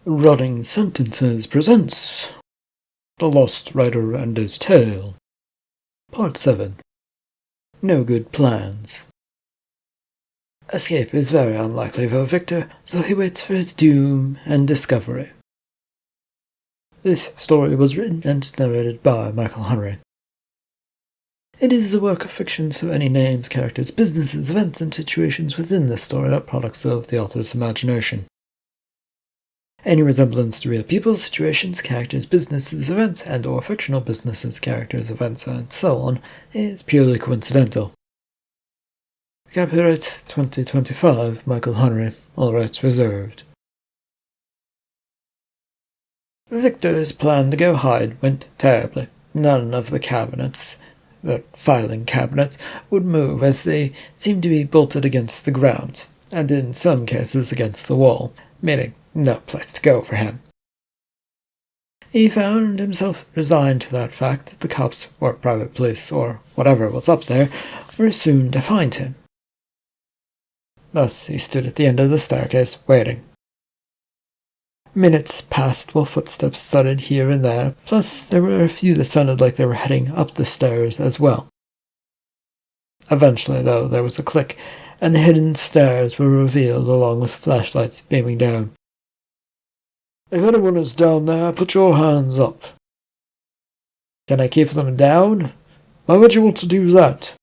Running Sentences presents The Lost Rider and His Tale, Part 7. No Good Plans. Escape is very unlikely for Victor, so he waits for his doom and discovery. This story was written and narrated by Michael Hunray. It is a work of fiction, so any names, characters, businesses, events, and situations within this story are products of the author's imagination. Any resemblance to real people, situations, characters, businesses, events, and or fictional businesses, characters, events, and so on is purely coincidental. Copyright 2025, Michael Hunray, all rights reserved. Victor's plan to go hide went terribly. None of the cabinets, the filing cabinets, would move as they seemed to be bolted against the ground, and in some cases against the wall, meaning no place to go for him. He found himself resigned to that fact that the cops, or private police, or whatever was up there, were soon to find him. Thus he stood at the end of the staircase, waiting. Minutes passed while footsteps thudded here and there, plus there were a few that sounded like they were heading up the stairs as well. Eventually, though, there was a click, and the hidden stairs were revealed along with flashlights beaming down. If anyone is down there, put your hands up. Can I keep them down? Why would you want to do that?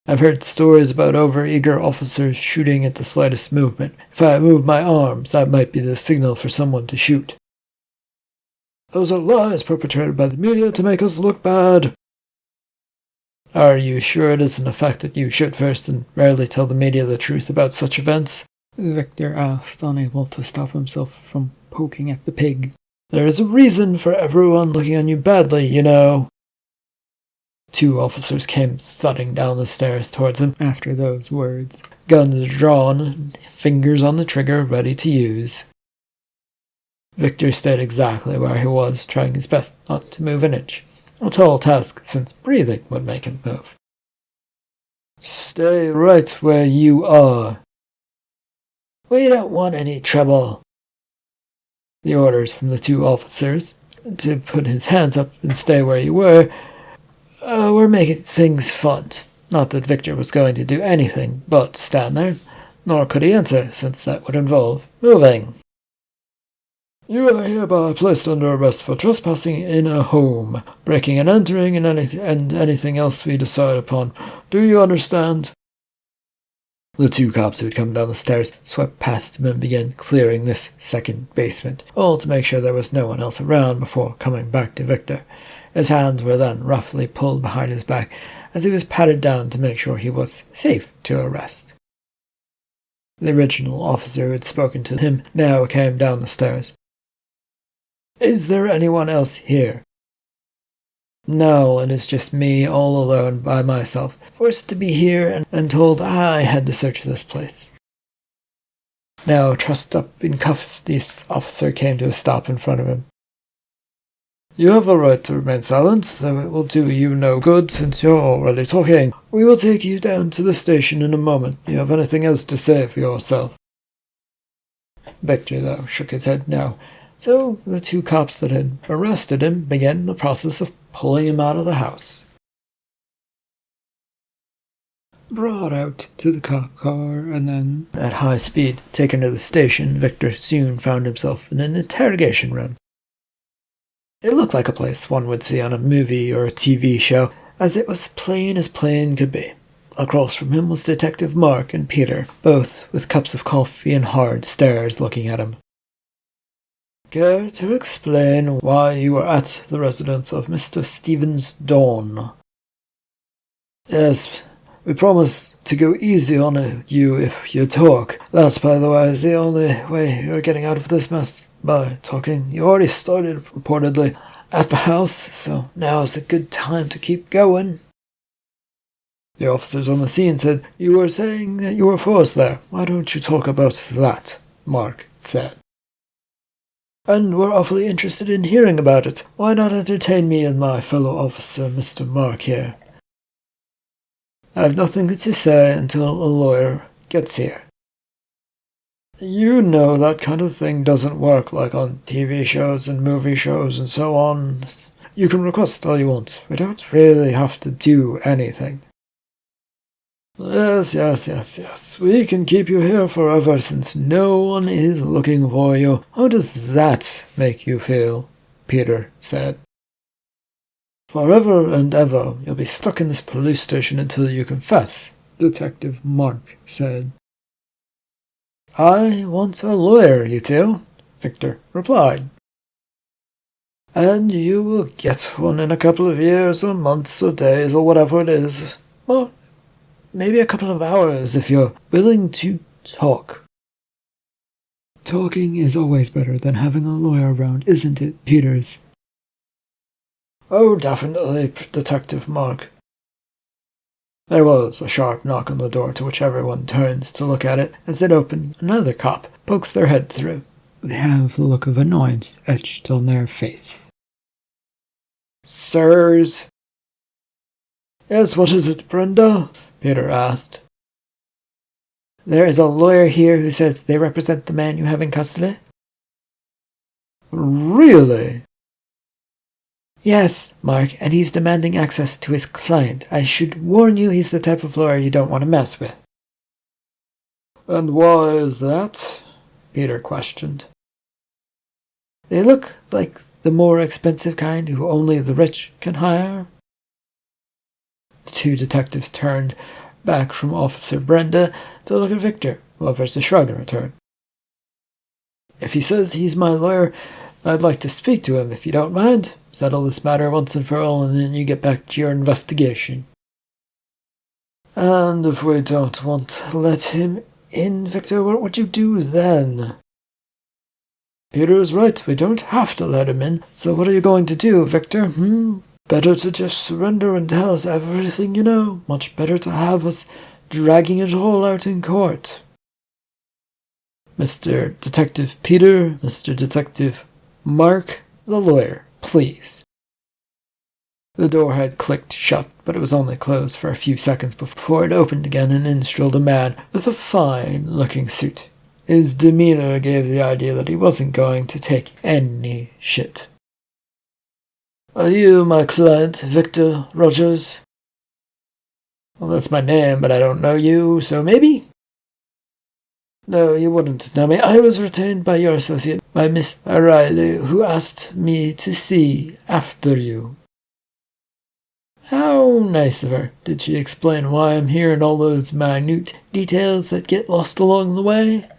I've heard stories about overeager officers shooting at the slightest movement. If I move my arms, that might be the signal for someone to shoot. Those are lies perpetrated by the media to make us look bad. Are you sure it isn't a fact that you shoot first and rarely tell the media the truth about such events? Victor asked, unable to stop himself from poking at the pig. There is a reason for everyone looking on you badly, you know. Two officers came thudding down the stairs towards him after those words, guns drawn, fingers on the trigger ready to use. Victor stayed exactly where he was, trying his best not to move an inch, a tall task since breathing would make him move. Stay right where you are. We don't want any trouble. The orders from the two officers to put his hands up and stay where you were making things fun. Not that Victor was going to do anything but stand there, nor could he answer, since that would involve moving. You are hereby placed under arrest for trespassing in a home, breaking and entering, and anything else we decide upon. Do you understand? The two cops who had come down the stairs swept past him and began clearing this second basement, all to make sure there was no one else around before coming back to Victor. His hands were then roughly pulled behind his back as he was patted down to make sure he was safe to arrest. The original officer who had spoken to him now came down the stairs. Is there anyone else here? No, it is just me, all alone by myself, forced to be here and told I had to search this place. Now, trussed up in cuffs, this officer came to a stop in front of him. You have a right to remain silent, though it will do you no good since you're already talking. We will take you down to the station in a moment. Do you have anything else to say for yourself? Victor, though, shook his head no. So the two cops that had arrested him began the process of pulling him out of the house. Brought out to the cop car and then, at high speed, taken to the station, Victor soon found himself in an interrogation room. It looked like a place one would see on a movie or a TV show, as it was plain as plain could be. Across from him was Detective Mark and Peter, both with cups of coffee and hard stares looking at him. Care to explain why you were at the residence of Mr. Stevens Dawn? Yes, we promise to go easy on you if you talk. That, by the way, is the only way you're getting out of this mess, by talking. You already started, reportedly, at the house, so now's a good time to keep going. The officers on the scene said, You were saying that you were forced there. Why don't you talk about that? Mark said. And we're awfully interested in hearing about it. Why not entertain me and my fellow officer, Mr. Mark, here? I have nothing to say until a lawyer gets here. You know that kind of thing doesn't work like on TV shows and movie shows and so on. You can request all you want. We don't really have to do anything. Yes. We can keep you here forever since no one is looking for you. How does that make you feel? Peter said. Forever and ever, you'll be stuck in this police station until you confess, Detective Mark said. I want a lawyer, you two, Victor replied. And you will get one in a couple of years or months or days or whatever it is. Well, maybe a couple of hours if you're willing to talk. Talking is always better than having a lawyer around, isn't it, Peters? Oh, definitely, Detective Mark. There was a sharp knock on the door, to which everyone turns to look at it. As it opened, another cop pokes their head through. They have the look of annoyance etched on their face. Sirs? Yes, what is it, Brenda? Peter asked. There is a lawyer here who says they represent the man you have in custody. Really? Yes, Mark, and he's demanding access to his client. I should warn you he's the type of lawyer you don't want to mess with. And why is that? Peter questioned. They look like the more expensive kind who only the rich can hire. The two detectives turned back from Officer Brenda to look at Victor, who offers a shrug in return. If he says he's my lawyer, I'd like to speak to him, if you don't mind. Settle this matter once and for all, and then you get back to your investigation. And if we don't want to let him in, Victor, what would you do then? Peter is right, we don't have to let him in, so what are you going to do, Victor, Better to just surrender and tell us everything you know. Much better to have us dragging it all out in court. Mr. Detective Peter, Mr. Detective Mark, the lawyer, please. The door had clicked shut, but it was only closed for a few seconds before it opened again, and in strolled a man with a fine-looking suit. His demeanor gave the idea that he wasn't going to take any shit. Are you my client, Victor Rogers? Well, that's my name, but I don't know you, so maybe? No, you wouldn't know me. I was retained by your associate, by Miss O'Reilly, who asked me to see after you. How nice of her. Did she explain why I'm here and all those minute details that get lost along the way?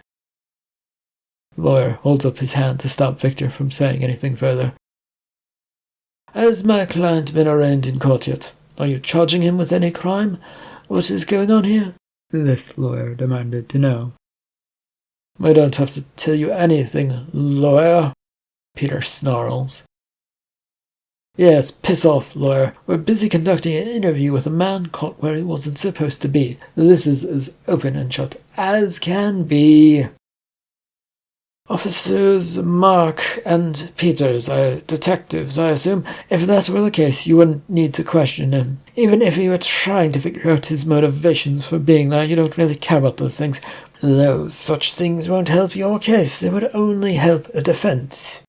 The lawyer holds up his hand to stop Victor from saying anything further. Has my client been arraigned in court yet? Are you charging him with any crime? What is going on here? This lawyer demanded to know. I don't have to tell you anything, lawyer, Peter snarls. Yes, piss off, lawyer. We're busy conducting an interview with a man caught where he wasn't supposed to be. This is as open and shut as can be. Officers Mark and Peters are detectives, I assume. If that were the case, you wouldn't need to question him. Even if you were trying to figure out his motivations for being there, you don't really care about those things. Those such things won't help your case. They would only help a defense.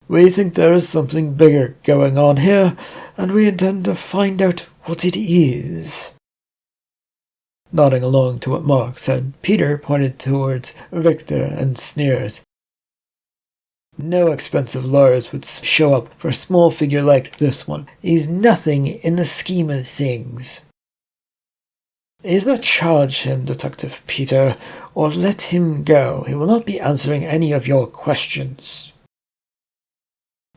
We think there is something bigger going on here, and we intend to find out what it is. Nodding along to what Mark said, Peter pointed towards Victor and sneers. No expensive lawyers would show up for a small figure like this one. He's nothing in the scheme of things. Either charge him, Detective Peter, or let him go. He will not be answering any of your questions.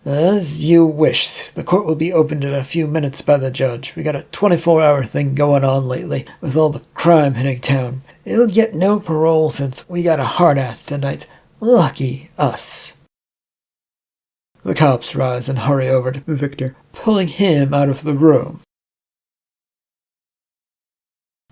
As you wish. The court will be opened in a few minutes by the judge. We got a 24-hour thing going on lately, with all the crime hitting town. He'll get no parole since we got a hard-ass tonight. Lucky us. The cops rise and hurry over to Victor, pulling him out of the room.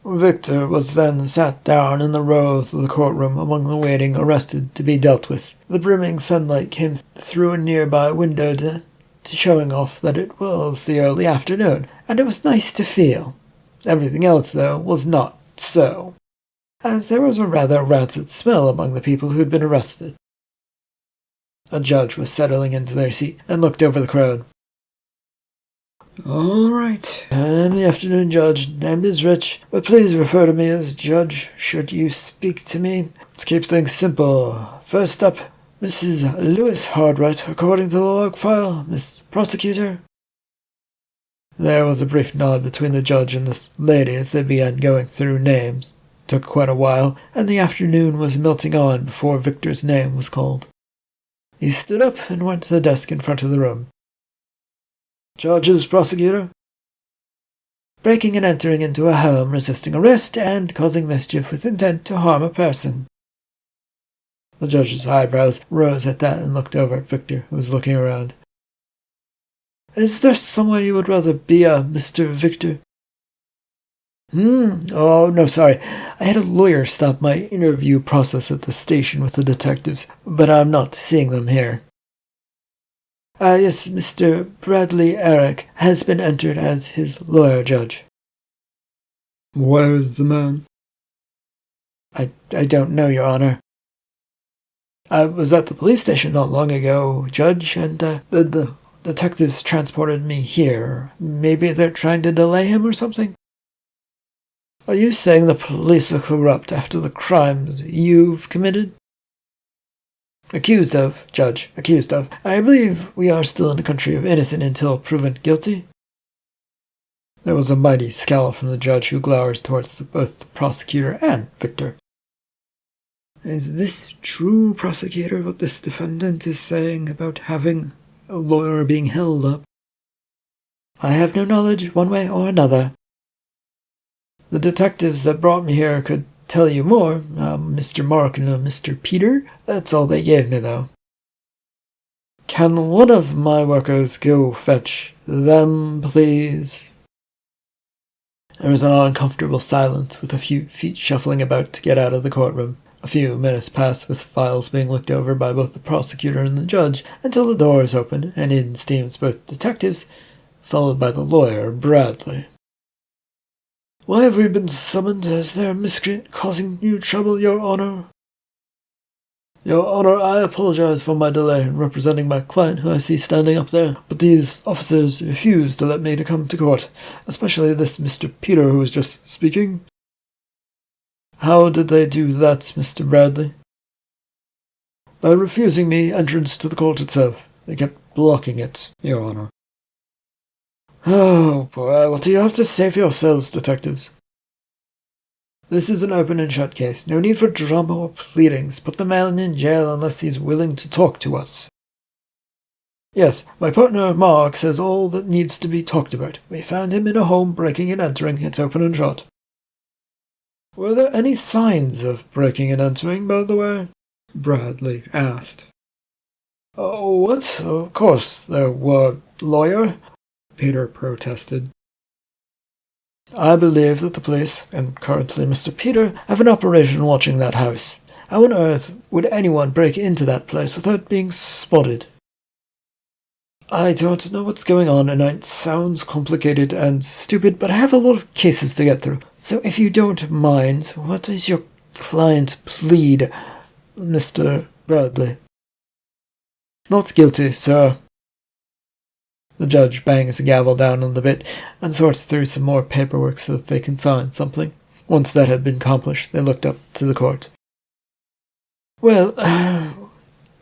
Victor was then sat down in the rows of the courtroom among the waiting arrested to be dealt with. The brimming sunlight came through a nearby window to showing off that it was the early afternoon, and it was nice to feel. Everything else, though, was not so. as there was a rather rancid smell among the people who had been arrested. A judge was settling into their seat and looked over the crowd. "All right. I'm the afternoon judge. Name is Rich, but please refer to me as Judge should you speak to me. Let's keep things simple. First up, Mrs. Lewis Hardwright, according to the log file. Miss Prosecutor." There was a brief nod between the judge and this lady as they began going through names. It took quite a while, and the afternoon was melting on before Victor's name was called. He stood up and went to the desk in front of the room. "Charges, prosecutor?" "Breaking and entering into a home, resisting arrest, and causing mischief with intent to harm a person." The judge's eyebrows rose at that and looked over at Victor, who was looking around. "Is there somewhere you would rather be, Mr. Victor?" Oh, no, sorry. I had a lawyer stop my interview process at the station with the detectives, but I'm not seeing them here." Yes, Mr. Bradley Eric has been entered as his lawyer, Judge." "Where is the man?" I don't know, Your Honor. I was at the police station not long ago, Judge, and the detectives transported me here. Maybe they're trying to delay him or something?" "Are you saying the police are corrupt after the crimes you've committed?" "Accused of, Judge, accused of. I believe we are still in a country of innocent until proven guilty." There was a mighty scowl from the judge, who glowers towards both the prosecutor and Victor. "Is this true, prosecutor, what this defendant is saying about having a lawyer being held up?" "I have no knowledge one way or another. The detectives that brought me here could tell you more, Mr. Mark and Mr. Peter. That's all they gave me, though." "Can one of my workers go fetch them, please?" There was an uncomfortable silence, with a few feet shuffling about to get out of the courtroom. A few minutes passed, with files being looked over by both the prosecutor and the judge, until the doors opened, and in steamed both detectives, followed by the lawyer, Bradley. "Why have we been summoned? Is there a miscreant causing you trouble, Your Honor?" "Your Honor, I apologize for my delay in representing my client, who I see standing up there, but these officers refused to let me to come to court, especially this Mr. Peter who was just speaking." "How did they do that, Mr. Bradley?" "By refusing me entrance to the court itself. They kept blocking it, Your Honor." "Oh, boy, what do you have to say for yourselves, detectives?" "This is an open and shut case. No need for drama or pleadings. Put the man in jail unless he's willing to talk to us." "Yes, my partner Mark says all that needs to be talked about. We found him in a home breaking and entering. It's open and shut." "Were there any signs of breaking and entering, by the way?" Bradley asked. "Oh, what? Of course there were, lawyer," Peter protested. "I believe that the police, and currently Mr. Peter, have an operation watching that house. How on earth would anyone break into that place without being spotted?" "I don't know what's going on, and it sounds complicated and stupid, but I have a lot of cases to get through. So if you don't mind, what does your client plead, Mr. Bradley?" "Not guilty, sir." The judge bangs a gavel down on the bit and sorts through some more paperwork so that they can sign something. Once that had been accomplished, they looked up to the court. "Well,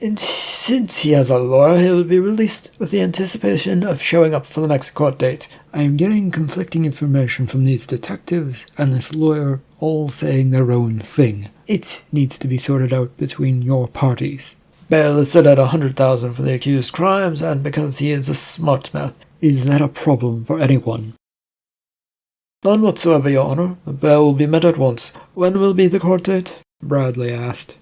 and since he has a lawyer, he'll be released with the anticipation of showing up for the next court date. I am getting conflicting information from these detectives and this lawyer, all saying their own thing. It needs to be sorted out between your parties. Bail is set at 100,000 for the accused crimes, and because he is a smart mouth. Is that a problem for anyone?" "None whatsoever, Your Honor. The bail will be met at once. When will be the court date?" Bradley asked.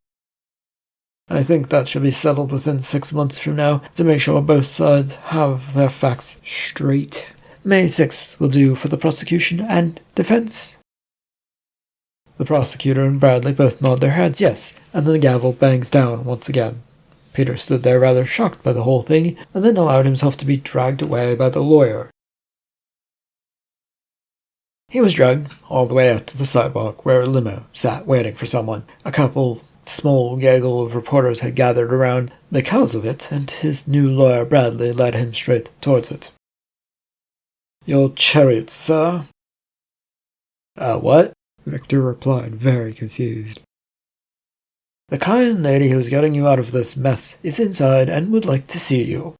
"I think that should be settled within 6 months from now, to make sure both sides have their facts straight. May 6th will do for the prosecution and defense." The prosecutor and Bradley both nod their heads yes, and then the gavel bangs down once again. Peter stood there rather shocked by the whole thing, and then allowed himself to be dragged away by the lawyer. He was dragged all the way out to the sidewalk where a limo sat waiting for someone. A couple small gaggle of reporters had gathered around because of it, and his new lawyer Bradley led him straight towards it. "Your chariot, sir?" What?" Victor replied, very confused. "The kind lady who's getting you out of this mess is inside and would like to see you."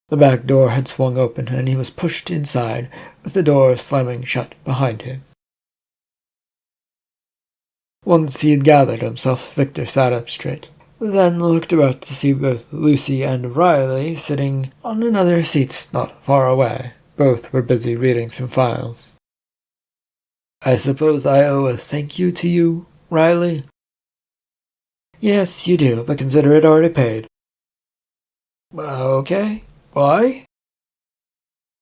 The back door had swung open, and he was pushed inside, with the door slamming shut behind him. Once he had gathered himself, Victor sat up straight, then looked about to see both Lucy and Riley sitting on another seat not far away. Both were busy reading some files. "I suppose I owe a thank you to you, Riley?" "Yes, you do, but consider it already paid." "Okay. Why?"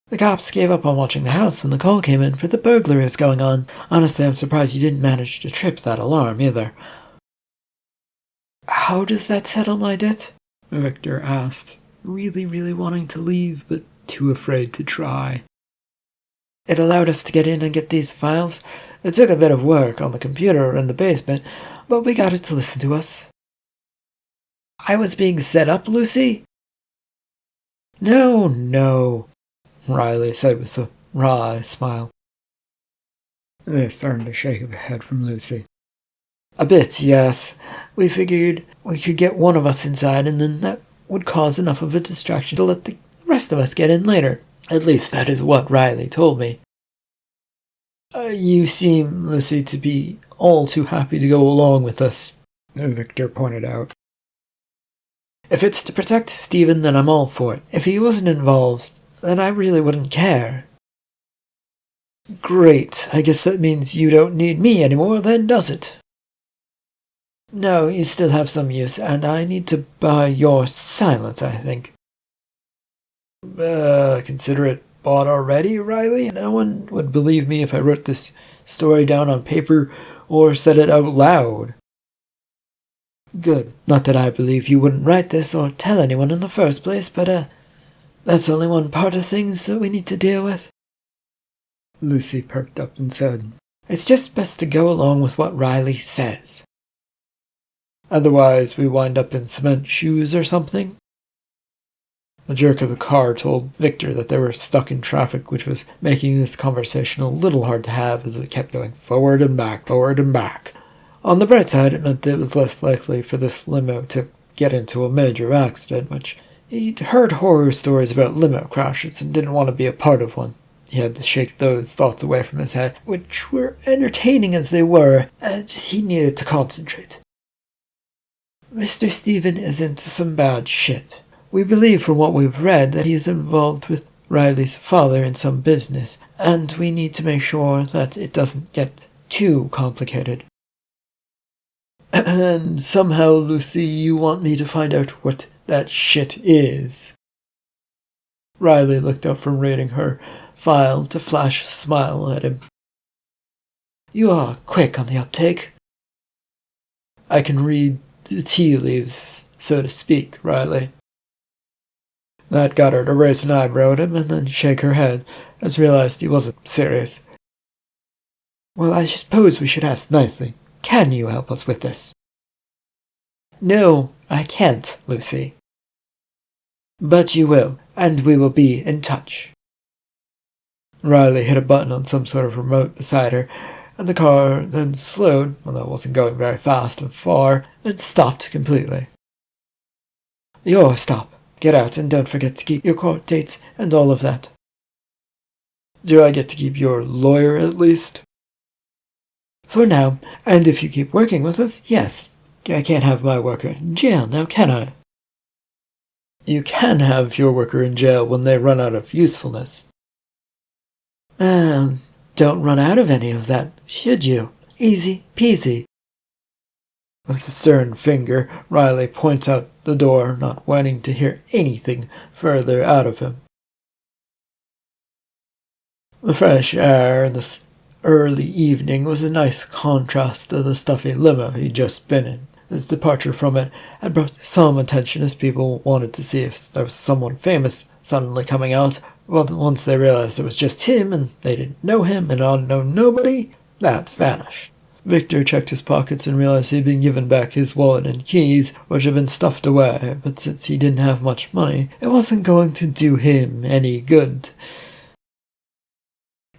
"The cops gave up on watching the house when the call came in for the burglaries going on. Honestly, I'm surprised you didn't manage to trip that alarm, either." "How does that settle my debt?" Victor asked, really wanting to leave, but too afraid to try. "It allowed us to get in and get these files. It took a bit of work on the computer in the basement, but we got it to listen to us." "I was being set up, Lucy?" No, Riley said with a wry smile. This earned a shake of the head from Lucy. "A bit, yes. We figured we could get one of us inside, and then that would cause enough of a distraction to let the rest of us get in later. At least that is what Riley told me." You seem, Lucy, to be all too happy to go along with us," Victor pointed out. "If it's to protect Stephen, then I'm all for it. If he wasn't involved, then I really wouldn't care." "Great. I guess that means you don't need me anymore, then, does it?" "No, you still have some use, and I need to buy your silence, I think." Consider it bought already, Riley? No one would believe me if I wrote this story down on paper or said it out loud." "Good. Not that I believe you wouldn't write this or tell anyone in the first place, but, that's only one part of things that we need to deal with." Lucy perked up and said, "It's just best to go along with what Riley says. Otherwise we wind up in cement shoes or something." The jerk of the car told Victor that they were stuck in traffic, which was making this conversation a little hard to have as it kept going forward and back, forward and back. On the bright side, it meant that it was less likely for this limo to get into a major accident, which he'd heard horror stories about limo crashes and didn't want to be a part of one. He had to shake those thoughts away from his head, which were entertaining as they were, and he needed to concentrate. "Mr. Stephen is into some bad shit. We believe from what we've read that he is involved with Riley's father in some business, and we need to make sure that it doesn't get too complicated." "And somehow, Lucy, you want me to find out what that shit is?" Riley looked up from reading her file to flash a smile at him. "You are quick on the uptake." "I can read the tea leaves, so to speak, Riley." That got her to raise an eyebrow at him and then shake her head, as realized he wasn't serious. "Well, I suppose we should ask nicely. Can you help us with this?" "No, I can't, Lucy." "But you will, and we will be in touch." Riley hit a button on some sort of remote beside her, and the car then slowed, although it wasn't going very fast and far, and stopped completely. "You're stop. Get out, and don't forget to keep your court dates and all of that." "Do I get to keep your lawyer, at least?" "For now, and if you keep working with us, yes. I can't have my worker in jail, now can I?" "You can have your worker in jail when they run out of usefulness." Don't run out of any of that, should you? Easy peasy." With a stern finger, Riley points out the door, not wanting to hear anything further out of him. The fresh air in this early evening was a nice contrast to the stuffy limo he'd just been in. His departure from it had brought some attention as people wanted to see if there was someone famous suddenly coming out, Well, once they realized it was just him, and they didn't know him, and ought to know nobody, that vanished. Victor checked his pockets and realized he had been given back his wallet and keys, which had been stuffed away, but since he didn't have much money, it wasn't going to do him any good.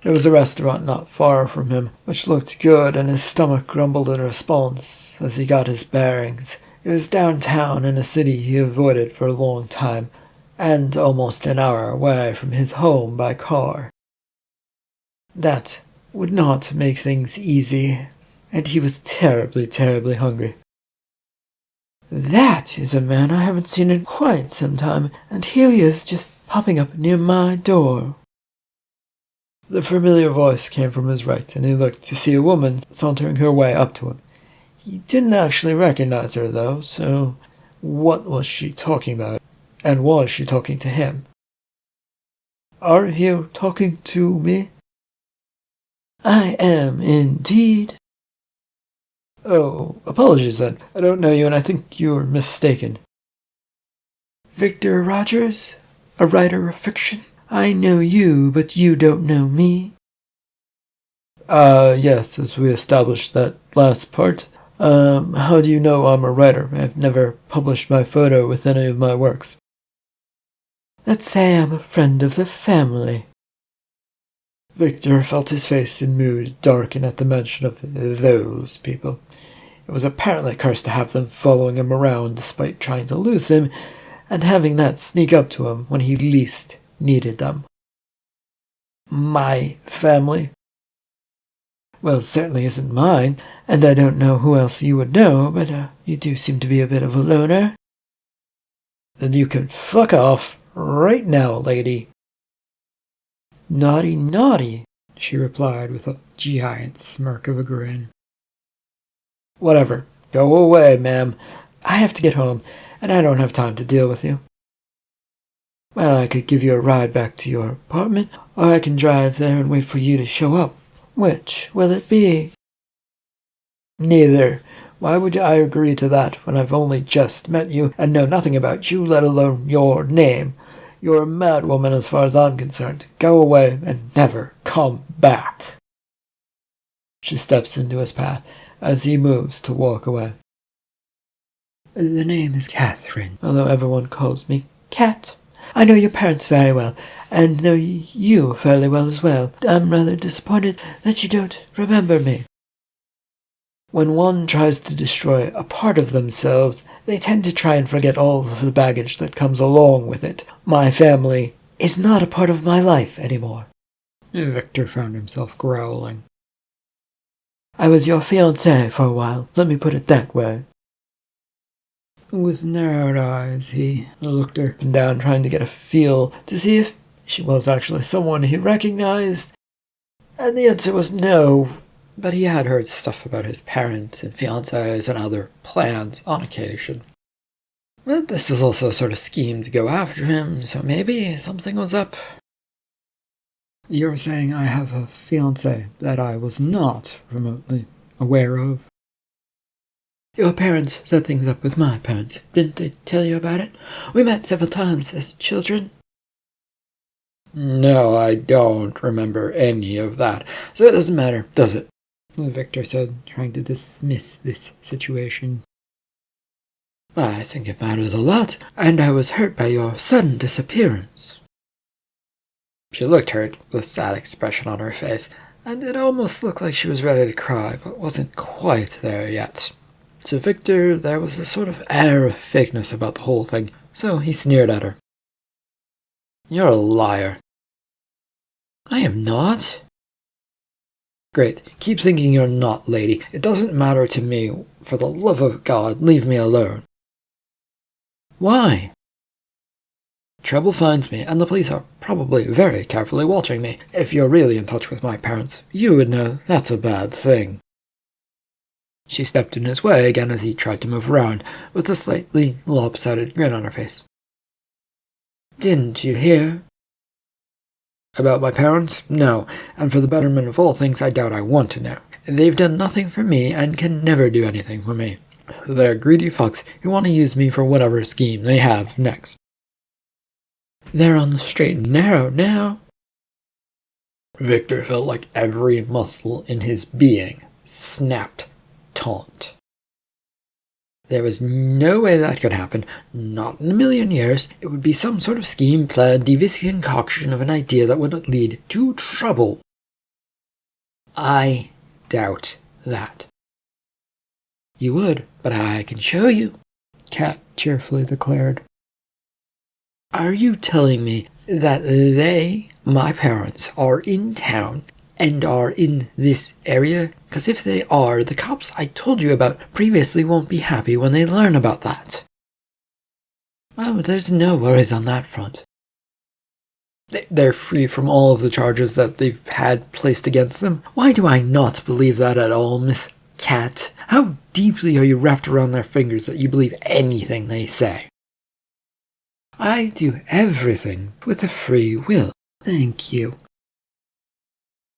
There was a restaurant not far from him, which looked good, and his stomach grumbled in response as he got his bearings. It was downtown in a city he avoided for a long time, and almost an hour away from his home by car. That would not make things easy, and he was terribly, terribly hungry. That is a man I haven't seen in quite some time, and here he is just popping up near my door. The familiar voice came from his right, and he looked to see a woman sauntering her way up to him. He didn't actually recognize her, though, so what was she talking about? And was she talking to him? Are you talking to me? I am, indeed. Oh, apologies then. I don't know you, and I think you're mistaken. Victor Rogers? A writer of fiction? I know you, but you don't know me. Yes, as we established that last part. How do you know I'm a writer? I've never published my photo with any of my works. Let's say I'm a friend of the family. Victor felt his face and mood darken at the mention of those people. It was apparently cursed to have them following him around despite trying to lose him, and having that sneak up to him when he least needed them. My family? Well, it certainly isn't mine, and I don't know who else you would know, but you do seem to be a bit of a loner. Then you can fuck off right now, lady. Naughty, naughty, she replied with a giant smirk of a grin. Whatever. Go away, ma'am. I have to get home, and I don't have time to deal with you. Well, I could give you a ride back to your apartment, or I can drive there and wait for you to show up. Which will it be? Neither. Why would I agree to that when I've only just met you and know nothing about you, let alone your name? You're a madwoman as far as I'm concerned. Go away and never come back. She steps into his path as he moves to walk away. The name is Catherine, although everyone calls me Cat. I know your parents very well, and know you fairly well as well. I'm rather disappointed that you don't remember me. When one tries to destroy a part of themselves, they tend to try and forget all of the baggage that comes along with it. My family is not a part of my life anymore. Victor found himself growling. I was your fiancé for a while, let me put it that way. With narrowed eyes, he looked her up and down, trying to get a feel to see if she was actually someone he recognized. And the answer was no, but he had heard stuff about his parents and fiancés and other plans on occasion. But this was also a sort of scheme to go after him, so maybe something was up. You're saying I have a fiancé that I was not remotely aware of? Your parents set things up with my parents. Didn't they tell you about it? We met several times as children. No, I don't remember any of that, so it doesn't matter, does it? Victor said, trying to dismiss this situation. Well, I think it matters a lot, and I was hurt by your sudden disappearance. She looked hurt, with a sad expression on her face, and it almost looked like she was ready to cry, but wasn't quite there yet. To Victor, there was a sort of air of fakeness about the whole thing, so he sneered at her. You're a liar. I am not. Great. Keep thinking you're not, lady. It doesn't matter to me. For the love of God, leave me alone. Why? Trouble finds me, and the police are probably very carefully watching me. If you're really in touch with my parents, you would know that's a bad thing. She stepped in his way again as he tried to move around, with a slightly lopsided grin on her face. Didn't you hear? About my parents? No, and for the betterment of all things, I doubt I want to know. They've done nothing for me, and can never do anything for me. They're greedy fucks who want to use me for whatever scheme they have next. They're on the straight and narrow now. Victor felt like every muscle in his being snapped taut. There was no way that could happen, not in a million years. It would be some sort of scheme, plan, devious concoction of an idea that would lead to trouble. I doubt that. You would, but I can show you, Cat cheerfully declared. Are you telling me that they, my parents, are in town and are in this area? Because if they are, the cops I told you about previously won't be happy when they learn about that. Oh, there's no worries on that front. They're free from all of the charges that they've had placed against them. Why do I not believe that at all, Miss Cat? How deeply are you wrapped around their fingers that you believe anything they say? I do everything with a free will. Thank you.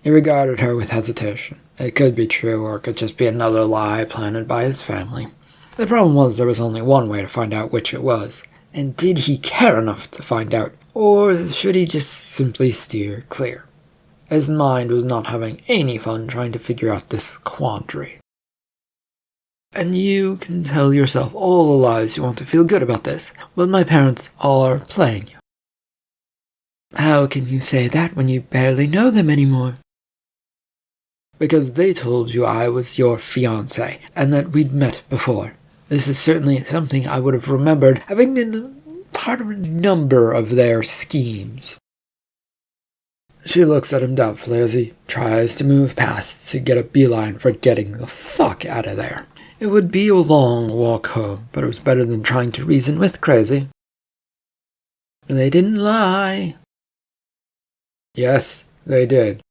He regarded her with hesitation. It could be true, or it could just be another lie planted by his family. The problem was there was only one way to find out which it was. And did he care enough to find out, or should he just simply steer clear? His mind was not having any fun trying to figure out this quandary. And you can tell yourself all the lies you want to feel good about this. Well, my parents are playing you. How can you say that when you barely know them anymore? Because they told you I was your fiancé, and that we'd met before. This is certainly something I would have remembered, having been part of a number of their schemes. She looks at him doubtfully as he tries to move past to get a beeline for getting the fuck out of there. It would be a long walk home, but it was better than trying to reason with Crazy. They didn't lie. Yes, they did.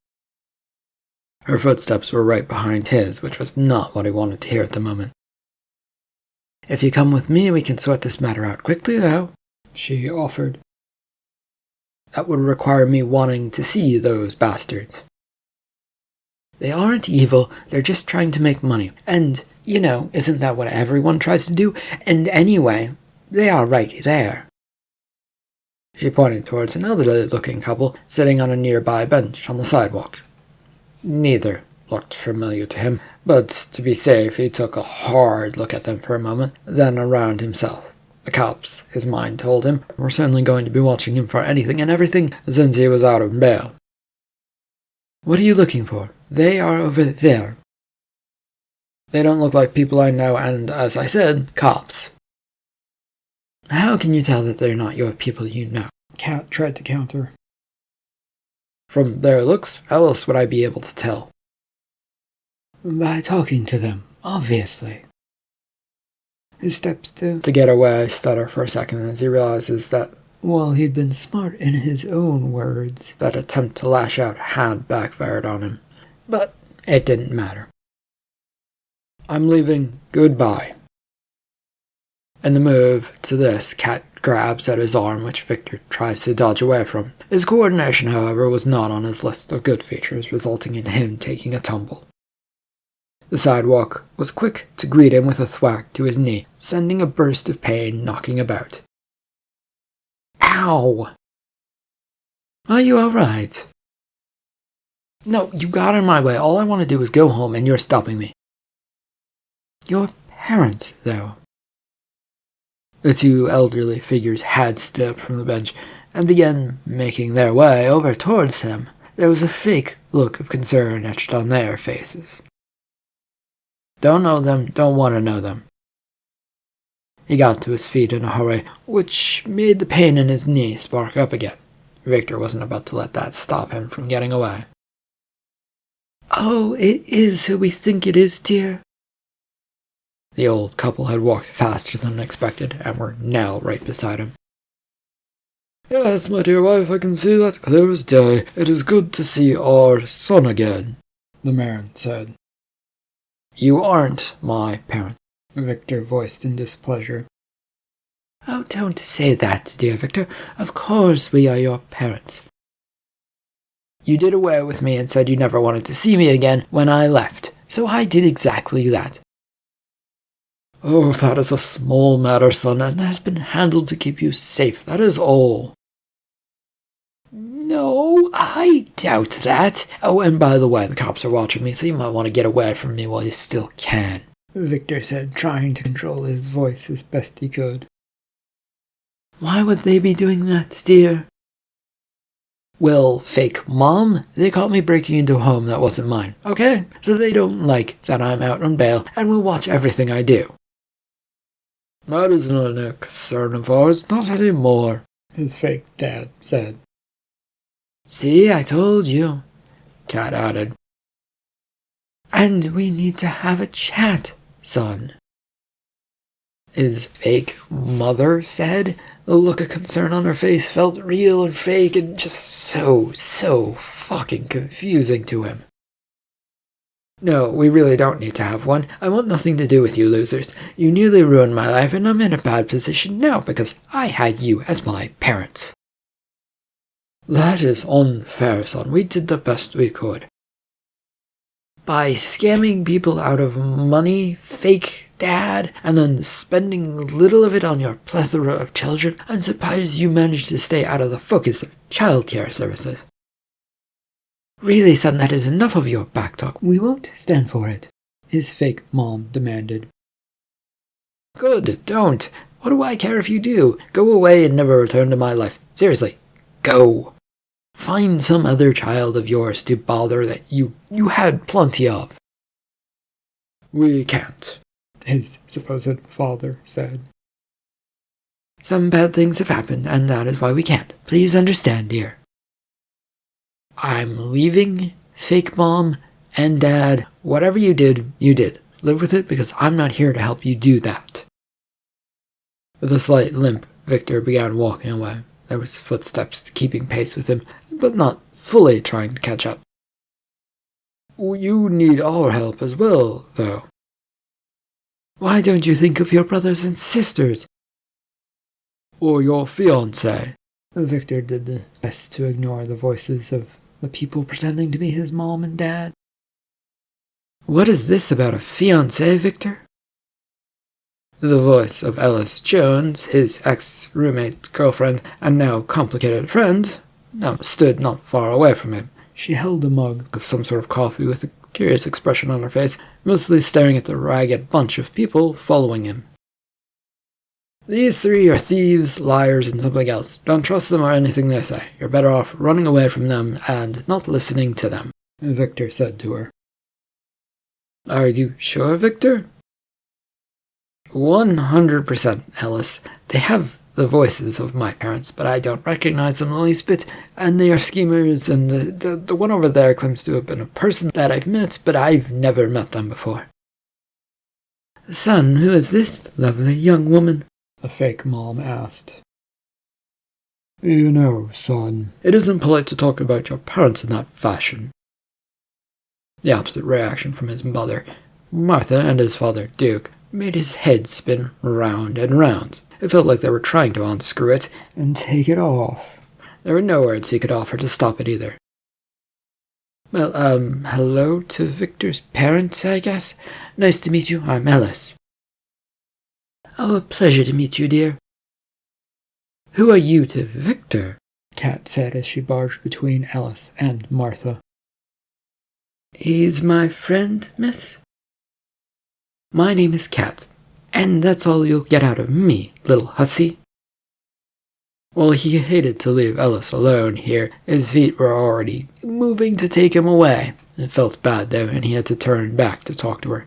Her footsteps were right behind his, which was not what he wanted to hear at the moment. If you come with me, we can sort this matter out quickly, though, she offered. That would require me wanting to see those bastards. They aren't evil, they're just trying to make money. And, isn't that what everyone tries to do? And anyway, they are right there. She pointed towards an elderly-looking couple sitting on a nearby bench on the sidewalk. Neither looked familiar to him, but to be safe he took a hard look at them for a moment, then around himself. The cops, his mind told him, were certainly going to be watching him for anything and everything since he was out of bail. What are you looking for? They are over there. They don't look like people I know, and, as I said, cops. How can you tell that they're not your people you know? Cat tried to counter. From their looks, how else would I be able to tell? By talking to them, obviously. His steps to get away stutter for a second as he realizes that, while he'd been smart in his own words, that attempt to lash out had backfired on him. But it didn't matter. I'm leaving. Goodbye. In the move to this, Cat grabs at his arm, which Victor tries to dodge away from. His coordination, however, was not on his list of good features, resulting in him taking a tumble. The sidewalk was quick to greet him with a thwack to his knee, sending a burst of pain knocking about. Ow! Are you all right? No, you got in my way. All I want to do is go home, and you're stopping me. Your parents, though. The two elderly figures had stood up from the bench and began making their way over towards him. There was a fake look of concern etched on their faces. Don't know them, don't want to know them. He got to his feet in a hurry, which made the pain in his knee spark up again. Victor wasn't about to let that stop him from getting away. Oh, it is who we think it is, dear. The old couple had walked faster than expected, and were now right beside him. Yes, my dear wife, I can see that clear as day. It is good to see our son again, the man said. You aren't my parent, Victor voiced in displeasure. Oh, don't say that, dear Victor. Of course we are your parents. You did away with me and said you never wanted to see me again when I left, so I did exactly that. Oh, that is a small matter, son, and has been handled to keep you safe, that is all. No, I doubt that. Oh, and by the way, the cops are watching me, so you might want to get away from me while you still can, Victor said, trying to control his voice as best he could. Why would they be doing that, dear? Well, fake mom, they caught me breaking into a home that wasn't mine, okay? So they don't like that I'm out on bail and will watch everything I do. That isn't a concern of ours, not anymore, his fake dad said. See, I told you, Cat added. And we need to have a chat, son, his fake mother said. The look of concern on her face felt real and fake and just so fucking confusing to him. No, we really don't need to have one. I want nothing to do with you losers. You nearly ruined my life and I'm in a bad position now because I had you as my parents. That is unfair, son. We did the best we could. By scamming people out of money, fake dad, and then spending little of it on your plethora of children, I'm surprised you managed to stay out of the focus of childcare services. Really, son, that is enough of your backtalk. We won't stand for it, his fake mom demanded. Good, don't. What do I care if you do? Go away and never return to my life. Seriously, go. Find some other child of yours to bother that you had plenty of. We can't, his supposed father said. Some bad things have happened, and that is why we can't. Please understand, dear. I'm leaving, fake mom and dad. Whatever you did, you did. Live with it because I'm not here to help you do that. With a slight limp, Victor began walking away. There was footsteps keeping pace with him, but not fully trying to catch up. You need our help as well, though. Why don't you think of your brothers and sisters? Or your fiancé? Victor did the best to ignore the voices of the people pretending to be his mom and dad. What is this about a fiancé, Victor? The voice of Ellis Jones, his ex-roommate's girlfriend and now complicated friend, now stood not far away from him. She held a mug of some sort of coffee with a curious expression on her face, mostly staring at the ragged bunch of people following him. These three are thieves, liars, and something else. Don't trust them or anything they say. You're better off running away from them and not listening to them, Victor said to her. Are you sure, Victor? 100%, Ellis. They have the voices of my parents, but I don't recognize them the least bit, and they are schemers, and the one over there claims to have been a person that I've met, but I've never met them before. Son, who is this lovely young woman? The fake mom asked. You know, son, it isn't polite to talk about your parents in that fashion. The opposite reaction from his mother, Martha, and his father, Duke, made his head spin round and round. It felt like they were trying to unscrew it and take it off. There were no words he could offer to stop it either. Well, hello to Victor's parents, I guess. Nice to meet you. I'm Ellis. Oh, a pleasure to meet you, dear. Who are you to Victor? Cat said as she barged between Ellis and Martha. He's my friend, miss. My name is Cat, and that's all you'll get out of me, little hussy. Well, he hated to leave Ellis alone here. His feet were already moving to take him away. It felt bad, though, and he had to turn back to talk to her.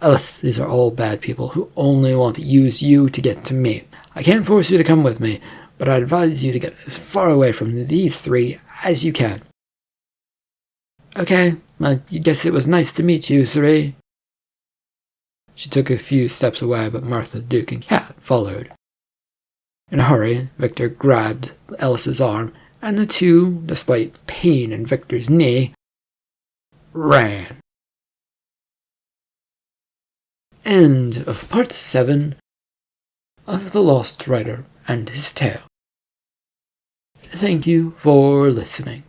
Ellis, these are all bad people who only want to use you to get to me. I can't force you to come with me, but I advise you to get as far away from these three as you can. Okay, I guess it was nice to meet you three. She took a few steps away, but Martha, Duke, and Cat followed. In a hurry, Victor grabbed Ellis's arm, and the two, despite pain in Victor's knee, ran. End of Part 7 of The Lost Rider and His Tale. Thank you for listening.